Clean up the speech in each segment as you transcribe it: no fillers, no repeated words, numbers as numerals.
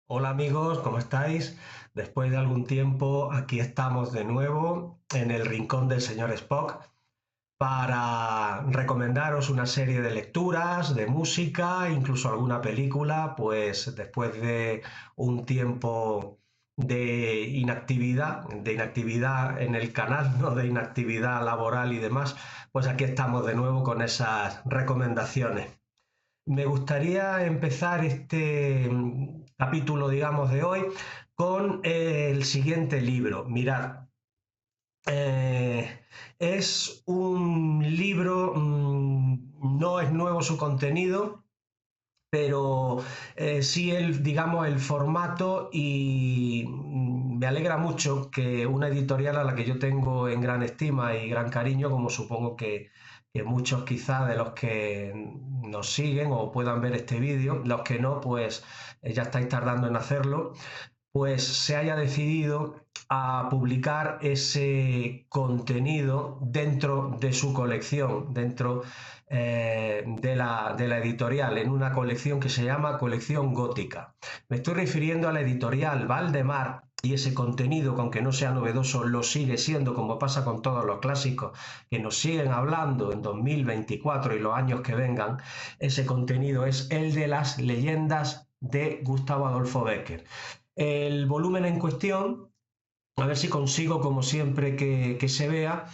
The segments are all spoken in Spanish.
Hola amigos, ¿cómo estáis? Después de algún tiempo, aquí estamos de nuevo en el rincón del señor Spock para recomendaros una serie de lecturas, de música, incluso alguna película, pues después de un tiempo de inactividad en el canal, ¿no? De inactividad laboral y demás, pues aquí estamos de nuevo con esas recomendaciones. Me gustaría empezar este capítulo, digamos, de hoy con el siguiente libro. Mirad, eh, es un libro, no es nuevo su contenido, pero sí el, digamos, el formato y me alegra mucho que una editorial a la que yo tengo en gran estima y gran cariño, como supongo que muchos quizás de los que nos siguen o puedan ver este vídeo, los que no, pues ya estáis tardando en hacerlo, pues se haya decidido a publicar ese contenido dentro de su colección, dentro de la editorial, en una colección que se llama Colección Gótica. Me estoy refiriendo a la editorial Valdemar y ese contenido, que aunque no sea novedoso, lo sigue siendo, como pasa con todos los clásicos que nos siguen hablando en 2024 y los años que vengan. Ese contenido es el de las leyendas de Gustavo Adolfo Bécquer. El volumen en cuestión, a ver si consigo, como siempre, que se vea,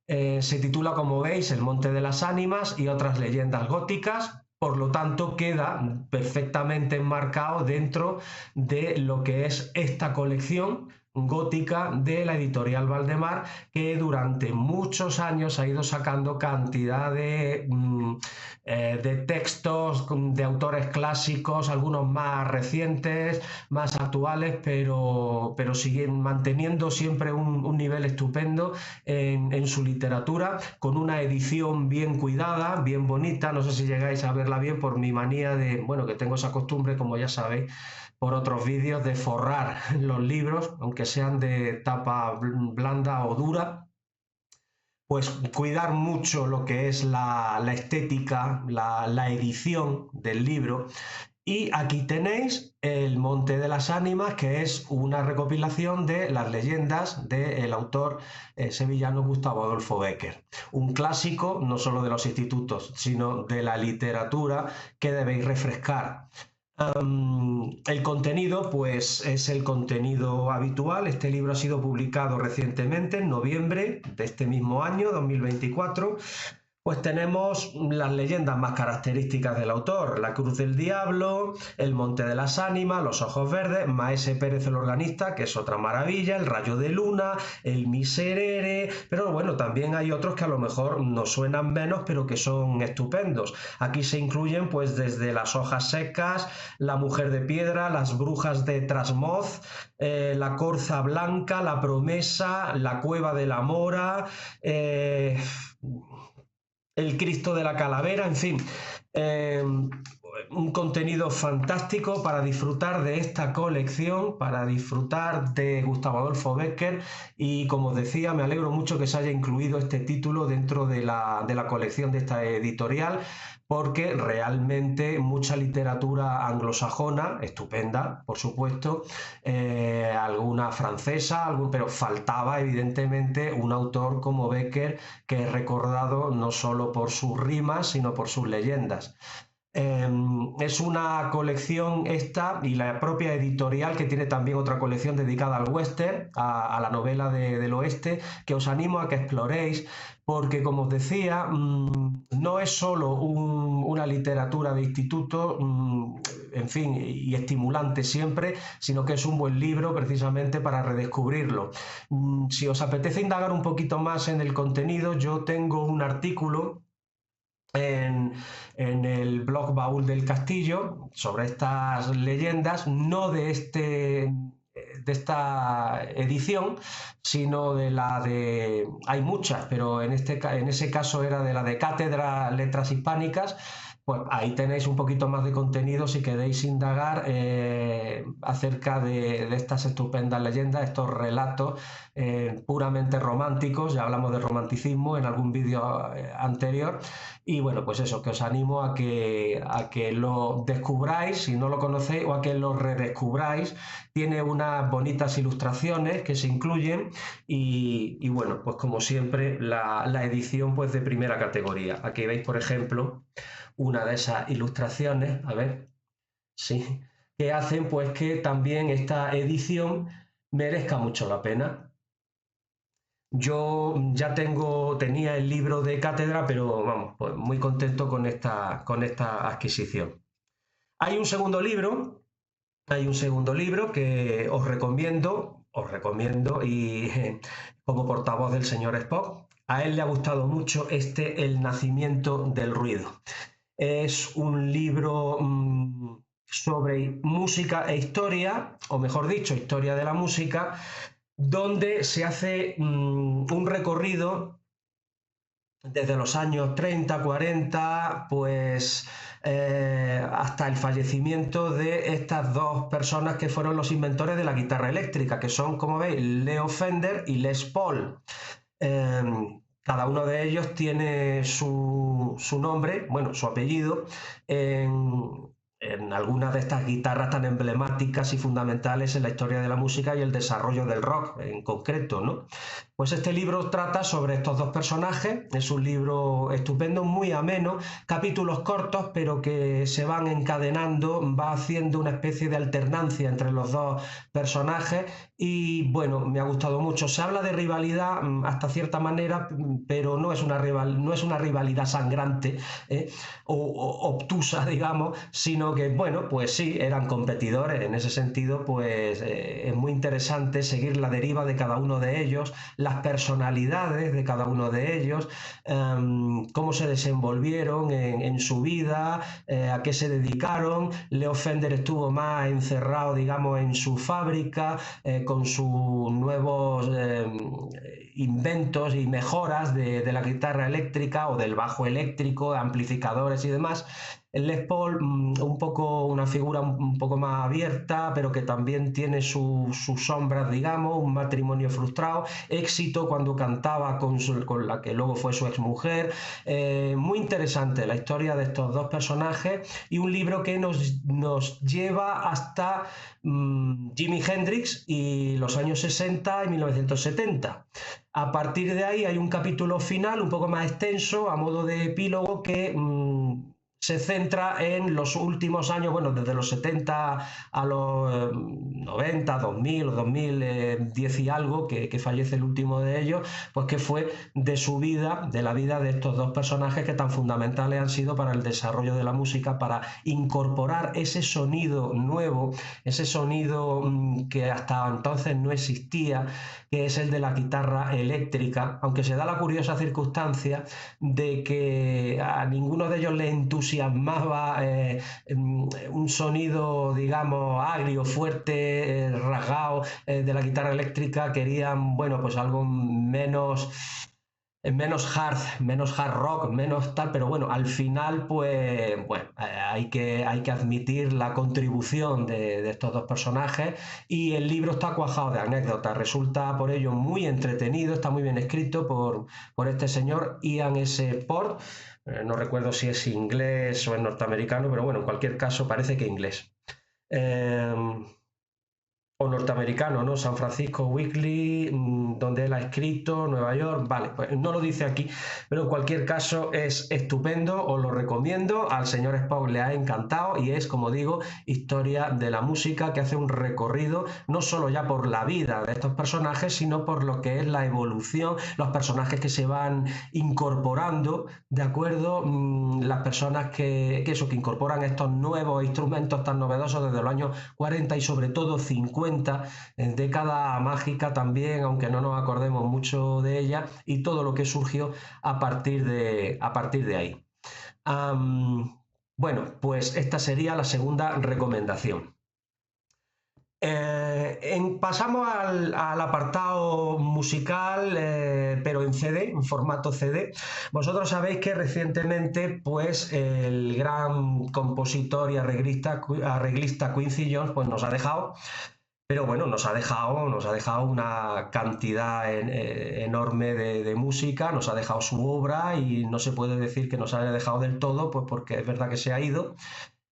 se titula, como veis, El Monte de las Ánimas y otras leyendas góticas. Por lo tanto, queda perfectamente enmarcado dentro de lo que es esta colección gótica de la editorial Valdemar, que durante muchos años ha ido sacando cantidad de textos de autores clásicos, algunos más recientes, más actuales, pero siguen manteniendo siempre un nivel estupendo en su literatura, con una edición bien cuidada, bien bonita. No sé si llegáis a verla bien por mi manía de, bueno, que tengo esa costumbre, como ya sabéis, por otros vídeos, de forrar los libros, aunque sean de tapa blanda o dura, pues cuidar mucho lo que es la estética, la edición del libro. Y aquí tenéis El Monte de las Ánimas, que es una recopilación de las leyendas del autor sevillano Gustavo Adolfo Bécquer. Un clásico no solo de los institutos, sino de la literatura que debéis refrescar. El contenido, pues es el contenido habitual. Este libro ha sido publicado recientemente, en noviembre de este mismo año, 2024. Pues tenemos las leyendas más características del autor: La Cruz del Diablo, El Monte de las Ánimas, Los Ojos Verdes, Maese Pérez el organista, que es otra maravilla, El Rayo de Luna, El Miserere, pero bueno, también hay otros que a lo mejor nos suenan menos, pero que son estupendos. Aquí se incluyen pues desde Las Hojas Secas, La Mujer de Piedra, Las Brujas de Trasmoz, La Corza Blanca, La Promesa, La Cueva de la Mora, eh, el Cristo de la Calavera, en fin, un contenido fantástico para disfrutar de esta colección, para disfrutar de Gustavo Adolfo Bécquer. Y como os decía, me alegro mucho que se haya incluido este título dentro de la colección de esta editorial, porque realmente mucha literatura anglosajona, estupenda, por supuesto, alguna francesa, pero faltaba evidentemente un autor como Bécquer, que es recordado no solo por sus rimas, sino por sus leyendas. Es una colección esta, y la propia editorial, que tiene también otra colección dedicada al western, a la novela del oeste, que os animo a que exploréis, porque como os decía, no es solo una literatura de instituto, en fin, y estimulante siempre, sino que es un buen libro precisamente para redescubrirlo. Si os apetece indagar un poquito más en el contenido, yo tengo un artículo en, en el blog Baúl del Castillo sobre estas leyendas, no de esta edición, sino de la hay muchas, pero en ese caso era de la de Cátedra Letras Hispánicas, pues ahí tenéis un poquito más de contenido si queréis indagar acerca de estas estupendas leyendas, estos relatos puramente románticos. Ya hablamos de romanticismo en algún vídeo anterior. Y bueno, pues eso, que os animo a que lo descubráis si no lo conocéis o a que lo redescubráis. Tiene unas bonitas ilustraciones que se incluyen y bueno, pues como siempre la edición pues de primera categoría. Aquí veis, por ejemplo, una de esas ilustraciones, a ver, sí, que hacen pues que también esta edición merezca mucho la pena. Yo ya tenía el libro de cátedra, pero vamos, pues muy contento con esta adquisición. Hay un segundo libro, hay un segundo libro que os recomiendo y como portavoz del señor Spock, a él le ha gustado mucho El nacimiento del ruido. Es un libro sobre música e historia, o mejor dicho, historia de la música, donde se hace un recorrido desde los años 30, 40, pues hasta el fallecimiento de estas dos personas que fueron los inventores de la guitarra eléctrica, que son, como veis, Leo Fender y Les Paul. Cada uno de ellos tiene su nombre, bueno, su apellido, en algunas de estas guitarras tan emblemáticas y fundamentales en la historia de la música y el desarrollo del rock en concreto, ¿no? Pues este libro trata sobre estos dos personajes, es un libro estupendo, muy ameno, capítulos cortos, pero que se van encadenando, va haciendo una especie de alternancia entre los dos personajes y bueno, me ha gustado mucho. Se habla de rivalidad hasta cierta manera, pero no es no es una rivalidad sangrante o obtusa, digamos, sino que, bueno, pues sí, eran competidores. En ese sentido, pues es muy interesante seguir la deriva de cada uno de ellos, las personalidades de cada uno de ellos, cómo se desenvolvieron en su vida, a qué se dedicaron. Leo Fender estuvo más encerrado, digamos, en su fábrica, con sus nuevos inventos y mejoras de la guitarra eléctrica o del bajo eléctrico, amplificadores y demás. El Les Paul, un poco una figura un poco más abierta, pero que también tiene sus sombras, digamos, un matrimonio frustrado, éxito cuando cantaba con la que luego fue su exmujer. Muy interesante la historia de estos dos personajes y un libro que nos lleva hasta Jimi Hendrix y los años 60 y 1970. A partir de ahí hay un capítulo final un poco más extenso, a modo de epílogo, que se centra en los últimos años, bueno, desde los 70 a los 90, 2000 o 2010 y algo, que fallece el último de ellos, pues que fue de su vida, de la vida de estos dos personajes que tan fundamentales han sido para el desarrollo de la música, para incorporar ese sonido nuevo, ese sonido que hasta entonces no existía, que es el de la guitarra eléctrica, aunque se da la curiosa circunstancia de que a ninguno de ellos le entusiasmaba un sonido, digamos, agrio, fuerte, rasgado de la guitarra eléctrica. Querían, bueno, pues algo menos hard rock, menos tal, pero bueno, al final, pues, bueno, hay que admitir la contribución de estos dos personajes y el libro está cuajado de anécdotas, resulta por ello muy entretenido, está muy bien escrito por este señor Ian S. Port, no recuerdo si es inglés o es norteamericano, pero bueno, en cualquier caso parece que inglés. Eh, o norteamericano, ¿no? San Francisco Weekly, donde él ha escrito, Nueva York, vale, pues no lo dice aquí, pero en cualquier caso es estupendo, os lo recomiendo, al señor Spock le ha encantado y es, como digo, historia de la música que hace un recorrido no solo ya por la vida de estos personajes, sino por lo que es la evolución, los personajes que se van incorporando, ¿de acuerdo? Las personas que incorporan estos nuevos instrumentos tan novedosos desde los años 40 y sobre todo 50, década mágica también, aunque no nos acordemos mucho de ella, y todo lo que surgió a partir de ahí. Bueno, pues esta sería la segunda recomendación. Pasamos al apartado musical, pero en CD, en formato CD. Vosotros sabéis que recientemente, pues, el gran compositor y arreglista Quincy Jones, pues, nos ha dejado. Pero bueno, nos ha dejado una cantidad enorme de música, nos ha dejado su obra y no se puede decir que nos haya dejado del todo, pues porque es verdad que se ha ido,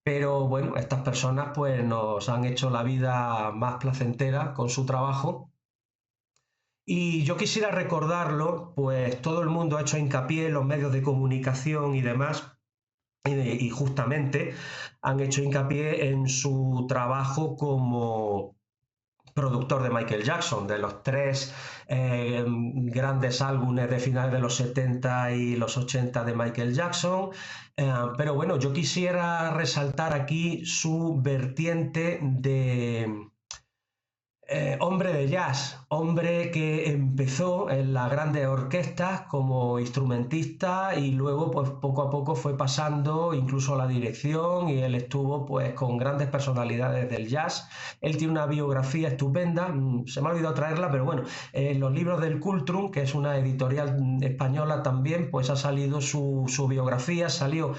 pero bueno, estas personas pues nos han hecho la vida más placentera con su trabajo. Y yo quisiera recordarlo, pues todo el mundo ha hecho hincapié en los medios de comunicación y demás, y justamente han hecho hincapié en su trabajo como productor de Michael Jackson, de los tres grandes álbumes de finales de los 70 y los 80 de Michael Jackson. Pero bueno, yo quisiera resaltar aquí su vertiente de hombre de jazz, hombre que empezó en las grandes orquestas como instrumentista y luego pues poco a poco fue pasando incluso a la dirección y él estuvo pues con grandes personalidades del jazz. Él tiene una biografía estupenda, se me ha olvidado traerla, pero bueno, en los libros del Cultrum, que es una editorial española también, pues ha salido su biografía, salió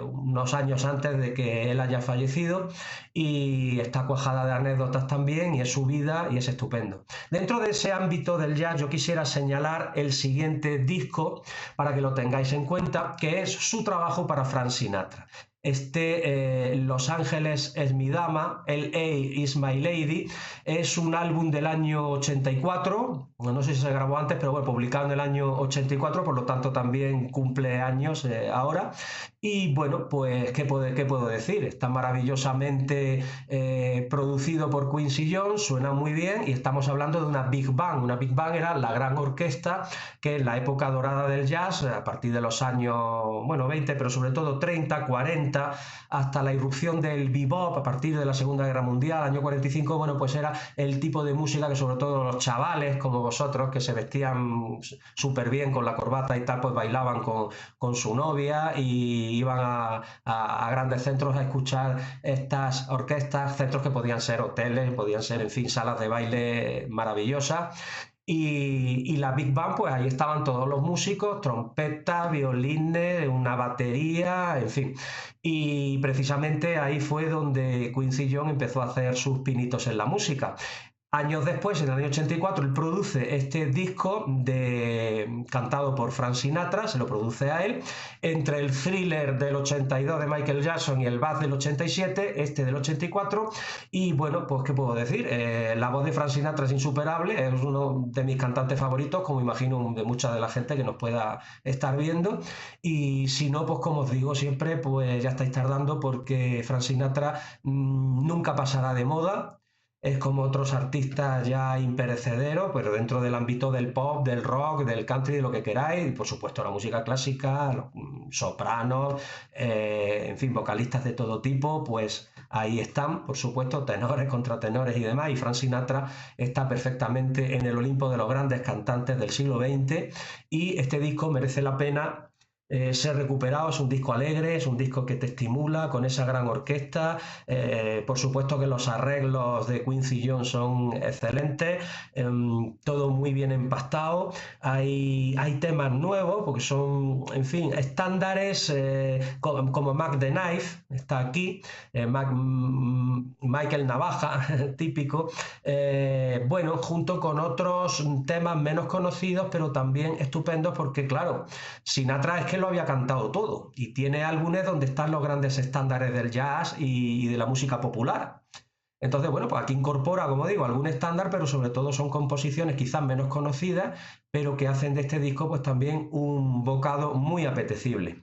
unos años antes de que él haya fallecido y está cuajada de anécdotas también y es su vida y es estupendo. Dentro de ese ámbito del jazz yo quisiera señalar el siguiente disco para que lo tengáis en cuenta, que es su trabajo para Frank Sinatra. Los Ángeles es mi dama, LA is my lady, es un álbum del año 84, no sé si se grabó antes, pero bueno, publicado en el año 84, por lo tanto también cumple años ahora. Y bueno, pues, ¿qué puedo decir? Está maravillosamente producido por Quincy Jones, suena muy bien y estamos hablando de una Big Band. Una Big Band era la gran orquesta que en la época dorada del jazz, a partir de los años, bueno, 20, pero sobre todo 30, 40, hasta la irrupción del bebop a partir de la Segunda Guerra Mundial, año 45, bueno, pues era el tipo de música que sobre todo los chavales como vosotros, que se vestían súper bien con la corbata y tal, pues bailaban con su novia y iban a grandes centros a escuchar estas orquestas, centros que podían ser hoteles, podían ser, en fin, salas de baile maravillosas. Y la Big Band, pues ahí estaban todos los músicos, trompetas, violines, una batería, en fin. Y precisamente ahí fue donde Quincy Jones empezó a hacer sus pinitos en la música. Años después, en el año 84, él produce este disco cantado por Frank Sinatra, se lo produce a él, entre el Thriller del 82 de Michael Jackson y el Bad del 87, este del 84, y bueno, pues ¿qué puedo decir? La voz de Frank Sinatra es insuperable, es uno de mis cantantes favoritos, como imagino de mucha de la gente que nos pueda estar viendo, y si no, pues como os digo siempre, pues ya estáis tardando porque Frank Sinatra nunca pasará de moda, es como otros artistas ya imperecederos, pero dentro del ámbito del pop, del rock, del country, de lo que queráis, y por supuesto la música clásica, los sopranos, en fin, vocalistas de todo tipo, pues ahí están, por supuesto, tenores, contratenores y demás, y Frank Sinatra está perfectamente en el Olimpo de los grandes cantantes del siglo XX, y este disco merece la pena ser recuperado. Es un disco alegre, es un disco que te estimula con esa gran orquesta. Por supuesto que los arreglos de Quincy Jones son excelentes, todo muy bien empastado. Hay temas nuevos porque son, en fin, estándares como Mac the Knife, está aquí, Michael Navaja, típico. Bueno, junto con otros temas menos conocidos, pero también estupendos porque, claro, Sinatra es que lo había cantado todo y tiene álbumes donde están los grandes estándares del jazz y de la música popular. Entonces, bueno, pues aquí incorpora, como digo, algún estándar, pero sobre todo son composiciones quizás menos conocidas, pero que hacen de este disco pues también un bocado muy apetecible.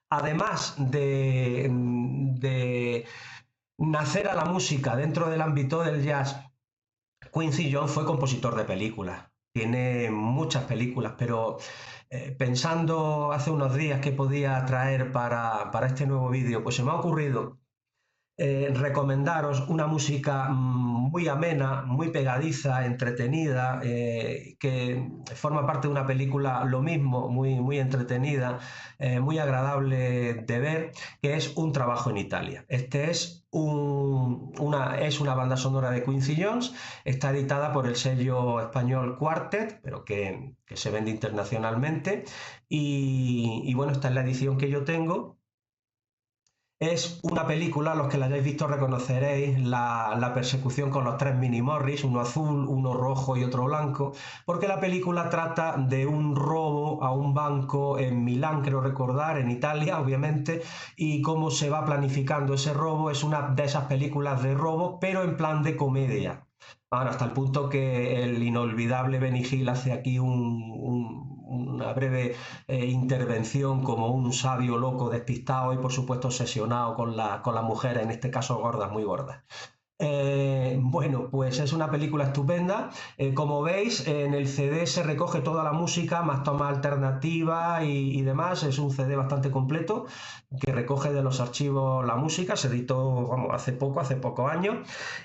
Además de nacer a la música dentro del ámbito del jazz, Quincy Jones fue compositor de películas. Tiene muchas películas, pero pensando hace unos días que podía traer para este nuevo vídeo, pues se me ha ocurrido recomendaros una música muy amena, muy pegadiza, entretenida, que forma parte de una película lo mismo, muy, muy entretenida, muy agradable de ver, que es Un trabajo en Italia. Este es una banda sonora de Quincy Jones, está editada por el sello español Quartet, pero que se vende internacionalmente. Y bueno, esta es la edición que yo tengo. Es una película, los que la hayáis visto reconoceréis la persecución con los tres mini Morris, uno azul, uno rojo y otro blanco, porque la película trata de un robo a un banco en Milán, creo recordar, en Italia, obviamente, y cómo se va planificando ese robo. Es una de esas películas de robo, pero en plan de comedia. Ahora, hasta el punto que el inolvidable Benny Hill hace aquí una breve intervención como un sabio loco despistado y por supuesto obsesionado con las mujeres, en este caso gordas, muy gordas. Bueno, pues es una película estupenda. Como veis, en el CD se recoge toda la música, más toma alternativa y demás. Es un CD bastante completo que recoge de los archivos la música. Se editó, vamos, hace pocos años.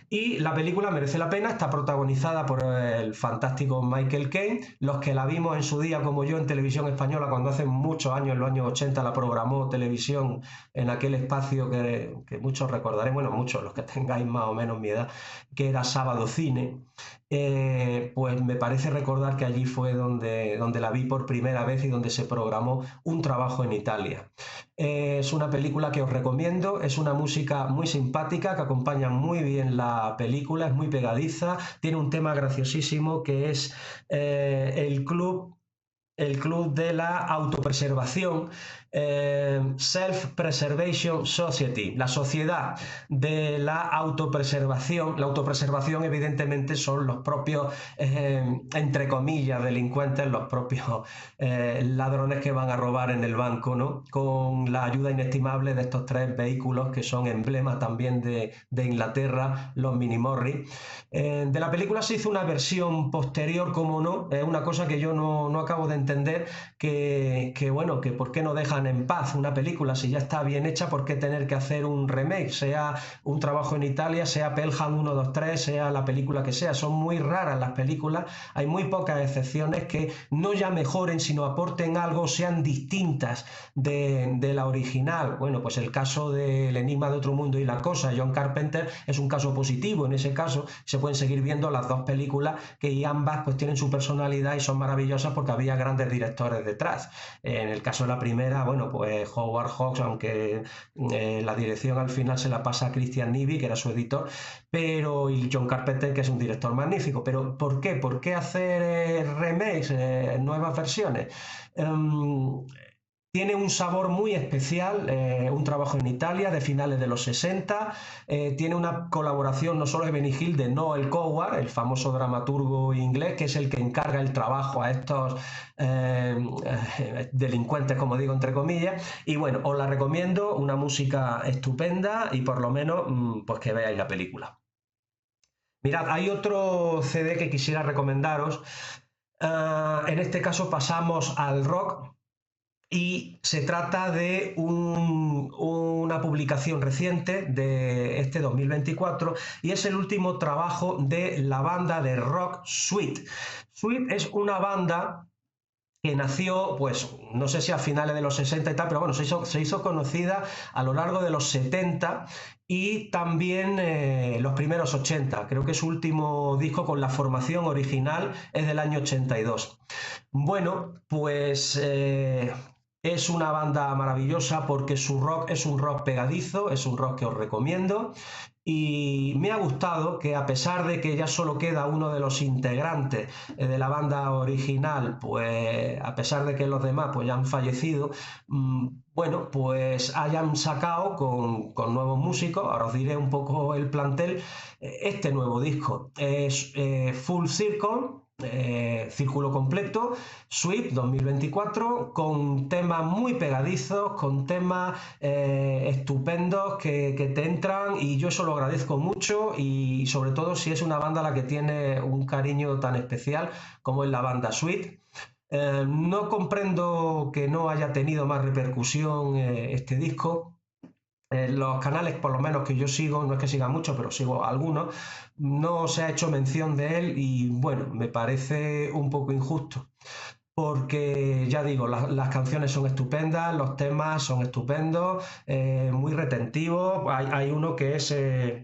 Y la película merece la pena. Está protagonizada por el fantástico Michael Caine. Los que la vimos en su día, como yo, en televisión española, cuando hace muchos años, en los años 80, la programó televisión en aquel espacio que muchos recordaréis, bueno, muchos, los que tengáis más o menos mi edad, que era Sábado Cine. Pues me parece recordar que allí fue donde la vi por primera vez y donde se programó Un trabajo en Italia. Es una película que os recomiendo, es una música muy simpática que acompaña muy bien la película, es muy pegadiza, tiene un tema graciosísimo que es el club de la autopreservación, Self-Preservation Society, la sociedad de la autopreservación. La autopreservación, evidentemente, son los propios, entre comillas, delincuentes, los propios ladrones que van a robar en el banco, ¿no? Con la ayuda inestimable de estos tres vehículos que son emblema también de Inglaterra, los Mini Morris. De la película se hizo una versión posterior, como no, es una cosa que yo no acabo de entender, bueno, que por qué no dejan en paz una película si ya está bien hecha, por qué tener que hacer un remake, sea Un trabajo en Italia, sea Pelham 123, sea la película que sea. Son muy raras las películas, hay muy pocas excepciones que no ya mejoren, sino aporten algo, sean distintas de la original. Bueno, pues el caso del Enigma de Otro Mundo y La Cosa, John Carpenter, es un caso positivo. En ese caso se pueden seguir viendo las dos películas, que ambas pues tienen su personalidad y son maravillosas porque había grandes directores detrás. En el caso de la primera, bueno, pues Howard Hawks, aunque la dirección al final se la pasa a Christian Nivi, que era su editor, y John Carpenter, que es un director magnífico. Pero ¿por qué? ¿Por qué hacer remakes, nuevas versiones? Tiene un sabor muy especial, un trabajo en Italia de finales de los 60. Tiene una colaboración no solo de Benny Hill, de Noel Coward, el famoso dramaturgo inglés, que es el que encarga el trabajo a estos delincuentes, como digo, entre comillas. Y bueno, os la recomiendo, una música estupenda y por lo menos pues que veáis la película. Mirad, hay otro CD que quisiera recomendaros. En este caso pasamos al rock. Y se trata de una publicación reciente de este 2024 y es el último trabajo de la banda de rock Sweet. Sweet es una banda que nació, pues no sé si a finales de los 60 y tal, pero bueno, se hizo conocida a lo largo de los 70 y también los primeros 80. Creo que su último disco con la formación original es del año 82. Bueno, pues es una banda maravillosa porque su rock es un rock pegadizo, es un rock que os recomiendo. Y me ha gustado que, a pesar de que ya solo queda uno de los integrantes de la banda original, pues a pesar de que los demás pues ya han fallecido, bueno, pues hayan sacado con nuevos músicos. Ahora os diré un poco el plantel. Este nuevo disco es Full Circle, Círculo Completo, Sweep 2024, con temas muy pegadizos, con temas estupendos que te entran, y yo eso lo agradezco mucho, y sobre todo si es una banda a la que tiene un cariño tan especial como es la banda Sweep. No comprendo que no haya tenido más repercusión este disco. Los canales, por lo menos que yo sigo, no es que siga mucho, pero sigo algunos, no se ha hecho mención de él y bueno, me parece un poco injusto porque ya digo, las canciones son estupendas, los temas son estupendos, muy retentivos. Hay uno que es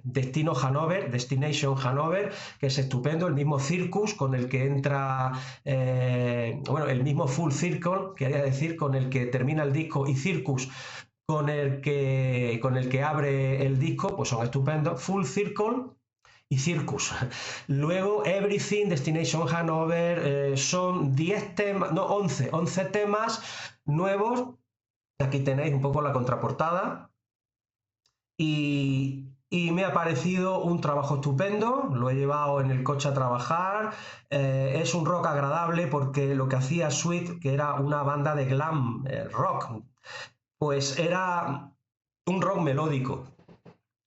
Destino Hanover, Destination Hanover, que es estupendo, el mismo Circus con el que entra, bueno, el mismo Full Circle, quería decir, con el que termina el disco, y Circus con el que abre el disco, pues son estupendos. Full Circle y Circus. Luego Everything, Destination Hanover, son 10 temas, no, 11 temas nuevos. Aquí tenéis un poco la contraportada y me ha parecido un trabajo estupendo, lo he llevado en el coche a trabajar, es un rock agradable porque lo que hacía Sweet, que era una banda de glam rock, pues era un rock melódico,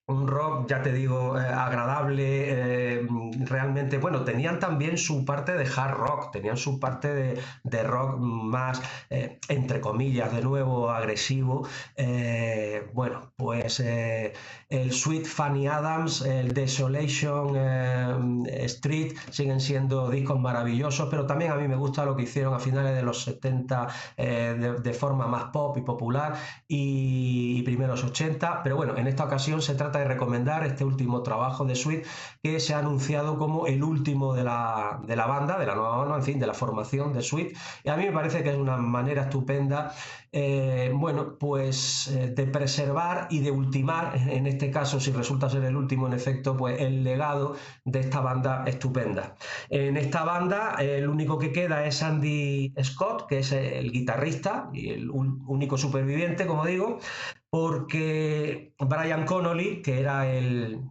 un rock, ya te digo, agradable, realmente, bueno, tenían también su parte de hard rock, tenían su parte de rock más, entre comillas, de nuevo, agresivo. Bueno, pues el Sweet Fanny Adams, el Desolation Street, siguen siendo discos maravillosos, pero también a mí me gusta lo que hicieron a finales de los 70 de forma más pop y popular y primeros 80, pero bueno, en esta ocasión se trata de recomendar este último trabajo de Sweet que se ha anunciado como el último de la banda, de la nueva banda, en fin, de la formación de Sweet, y a mí me parece que es una manera estupenda, bueno, pues de preservar y de ultimar, en este caso, si resulta ser el último en efecto, pues el legado de esta banda estupenda. En esta banda el único que queda es Andy Scott, que es el guitarrista y el único superviviente, como digo, porque Brian Connolly, que era el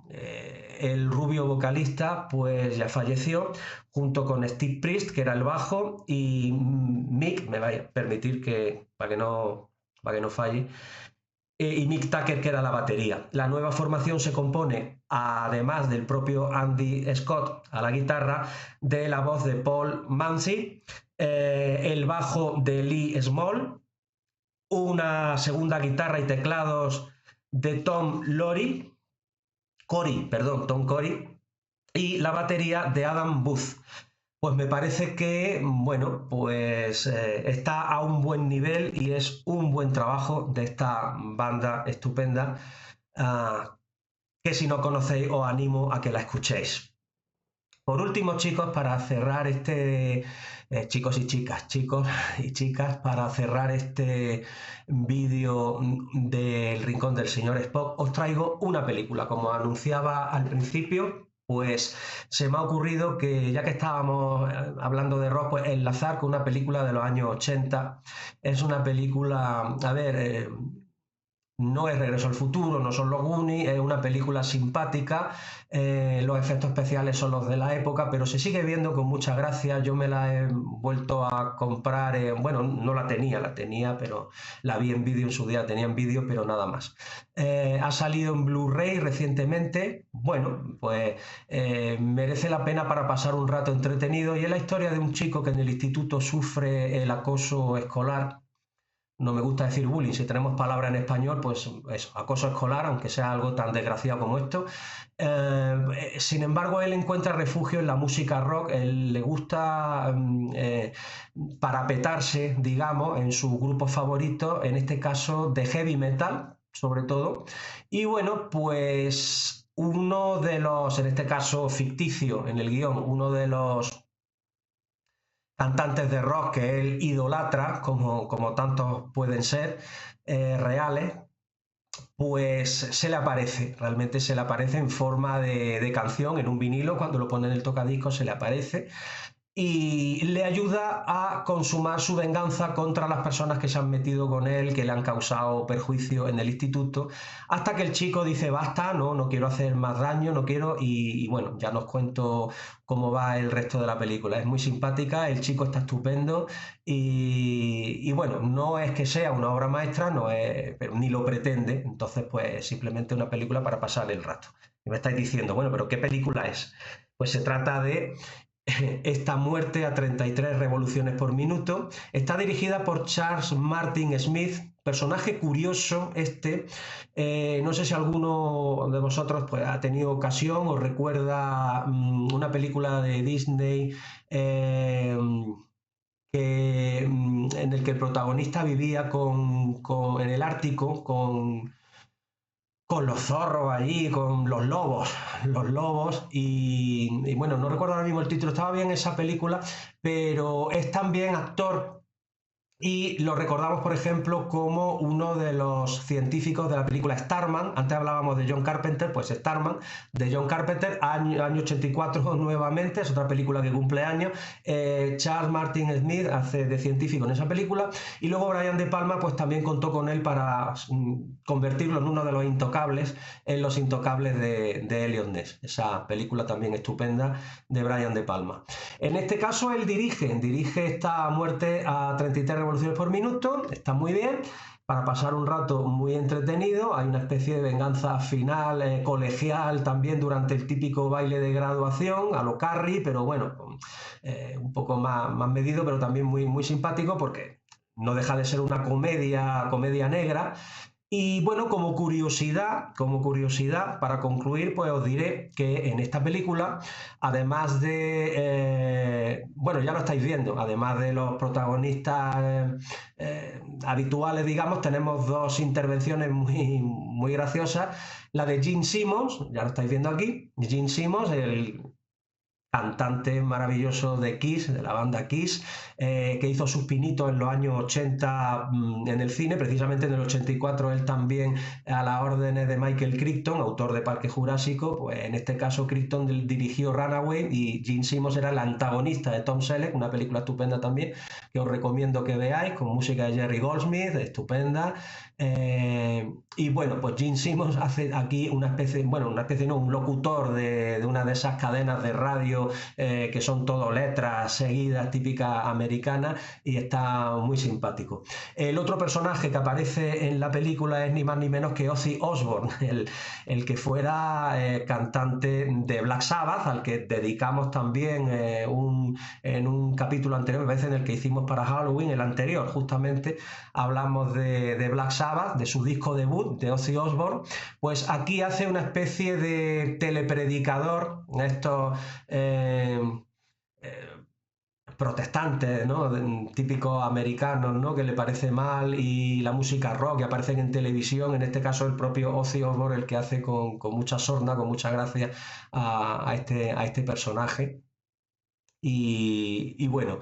rubio vocalista, pues ya falleció, junto con Steve Priest, que era el bajo, y Mick, me va a permitir que, para que no falle, y Mick Tucker, que era la batería. La nueva formación se compone, además del propio Andy Scott a la guitarra, de la voz de Paul Manzi, el bajo de Lee Small, una segunda guitarra y teclados de Tom Corey, perdón, Tom Corey, y la batería de Adam Booth. Pues me parece que, bueno, pues está a un buen nivel y es un buen trabajo de esta banda estupenda, uh, que si no conocéis os animo a que la escuchéis. Por último, chicos, para cerrar chicos y chicas, chicos y chicas, para cerrar este vídeo del Rincón del Señor Spock, os traigo una película. Como anunciaba al principio, pues se me ha ocurrido que ya que estábamos hablando de rock, pues enlazar con una película de los años 80. Es una película, a ver, no es Regreso al Futuro, no son los Goonies, es una película simpática, los efectos especiales son los de la época, pero se sigue viendo con mucha gracia. Yo me la he vuelto a comprar, bueno, no la tenía, pero la vi en vídeo en su día, tenía en vídeo, pero nada más. Ha salido en Blu-ray recientemente, bueno, pues merece la pena para pasar un rato entretenido, y es la historia de un chico que en el instituto sufre el acoso escolar. No me gusta decir bullying, si tenemos palabra en español, pues eso, acoso escolar, aunque sea algo tan desgraciado como esto. Sin embargo, él encuentra refugio en la música rock, él le gusta parapetarse, digamos, en su grupo favorito, en este caso de heavy metal, sobre todo. Y bueno, pues uno de los, en este caso ficticio en el guión, uno de los cantantes de rock que él idolatra, como tantos pueden ser, reales, pues se le aparece, realmente se le aparece en forma de canción, en un vinilo, cuando lo pone en el tocadiscos se le aparece y le ayuda a consumar su venganza contra las personas que se han metido con él, que le han causado perjuicio en el instituto, hasta que el chico dice basta, no quiero hacer más daño, no quiero, y bueno, ya nos cuento cómo va el resto de la película. Es muy simpática, el chico está estupendo y bueno, no es que sea una obra maestra, no es, pero ni lo pretende, entonces pues simplemente una película para pasar el rato. Y me estáis diciendo, bueno, pero ¿qué película es? Pues se trata de Esta muerte a 33 revoluciones por minuto. Está dirigida por Charles Martin Smith, personaje curioso este. No sé si alguno de vosotros pues, ha tenido ocasión o recuerda una película de Disney en el que el protagonista vivía en el Ártico con los zorros allí, con los lobos, y bueno, no recuerdo ahora mismo el título, estaba bien esa película, pero es también actor y lo recordamos, por ejemplo, como uno de los científicos de la película Starman. Antes hablábamos de John Carpenter, pues Starman, de John Carpenter, año 84 nuevamente, es otra película que cumple años. Charles Martin Smith hace de científico en esa película. Y luego Brian De Palma, pues también contó con él para convertirlo en uno de los intocables, en Los Intocables de Elliot Ness. Esa película también estupenda de Brian De Palma. En este caso, él dirige esta Muerte a 33 revoluciones por minuto, está muy bien, para pasar un rato muy entretenido. Hay una especie de venganza final colegial también durante el típico baile de graduación, a lo Carrie, pero bueno, un poco más medido, pero también muy simpático porque no deja de ser una comedia negra. Y bueno, como curiosidad, para concluir, pues os diré que en esta película, además bueno, ya lo estáis viendo, además de los protagonistas habituales, digamos, tenemos dos intervenciones muy graciosas. La de Gene Simmons, ya lo estáis viendo aquí, Gene Simmons, el cantante maravilloso de Kiss, de la banda Kiss, que hizo sus pinitos en los años 80 en el cine. Precisamente en el 84 él también, a las órdenes de Michael Crichton, autor de Parque Jurásico, pues en este caso Crichton dirigió Runaway y Gene Simmons era el antagonista de Tom Selleck, una película estupenda también que os recomiendo que veáis, con música de Jerry Goldsmith, estupenda. Y bueno, pues Gene Simmons hace aquí una especie no, un locutor de una de esas cadenas de radio que son todo letras seguidas, típicas americanas, y está muy simpático. El otro personaje que aparece en la película es ni más ni menos que Ozzy Osbourne, el que fuera cantante de Black Sabbath, al que dedicamos también en un capítulo anterior, me parece, en el que hicimos para Halloween, el anterior, justamente hablamos de Black Sabbath, de su disco debut, de Ozzy Osbourne. Pues aquí hace una especie de telepredicador, estos protestantes, ¿no? Típicos americanos, ¿no? Que le parece mal, y la música rock que aparecen en televisión, en este caso el propio Ozzy Osbourne, el que hace con mucha sorna, con mucha gracia a este personaje. Y bueno,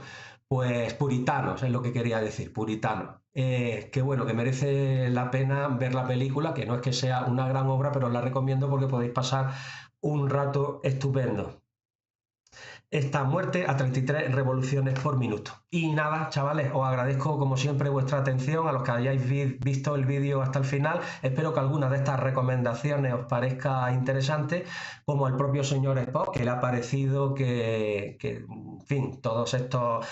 pues puritanos es lo que quería decir, puritanos. Que bueno, que merece la pena ver la película, que no es que sea una gran obra, pero os la recomiendo porque podéis pasar un rato estupendo. Esta Muerte a 33 revoluciones por minuto. Y nada, chavales, os agradezco como siempre vuestra atención, a los que hayáis visto el vídeo hasta el final. Espero que alguna de estas recomendaciones os parezca interesante, como el propio señor Spock, que le ha parecido en fin, todos estos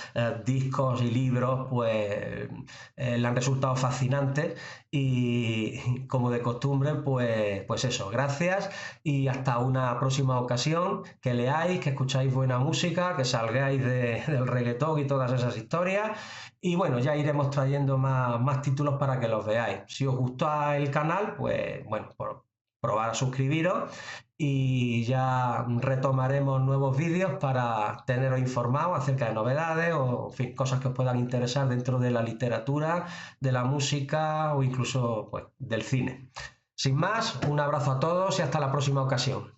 discos y libros pues le han resultado fascinantes, y como de costumbre, pues eso, gracias y hasta una próxima ocasión. Que leáis, que escucháis buena música, que salgáis del reggaetón y todas esas historias. Y bueno, ya iremos trayendo más títulos para que los veáis. Si os gusta el canal, pues bueno, probar a suscribiros, y ya retomaremos nuevos vídeos para teneros informados acerca de novedades o en fin, cosas que os puedan interesar dentro de la literatura, de la música o incluso pues, del cine. Sin más, un abrazo a todos y hasta la próxima ocasión.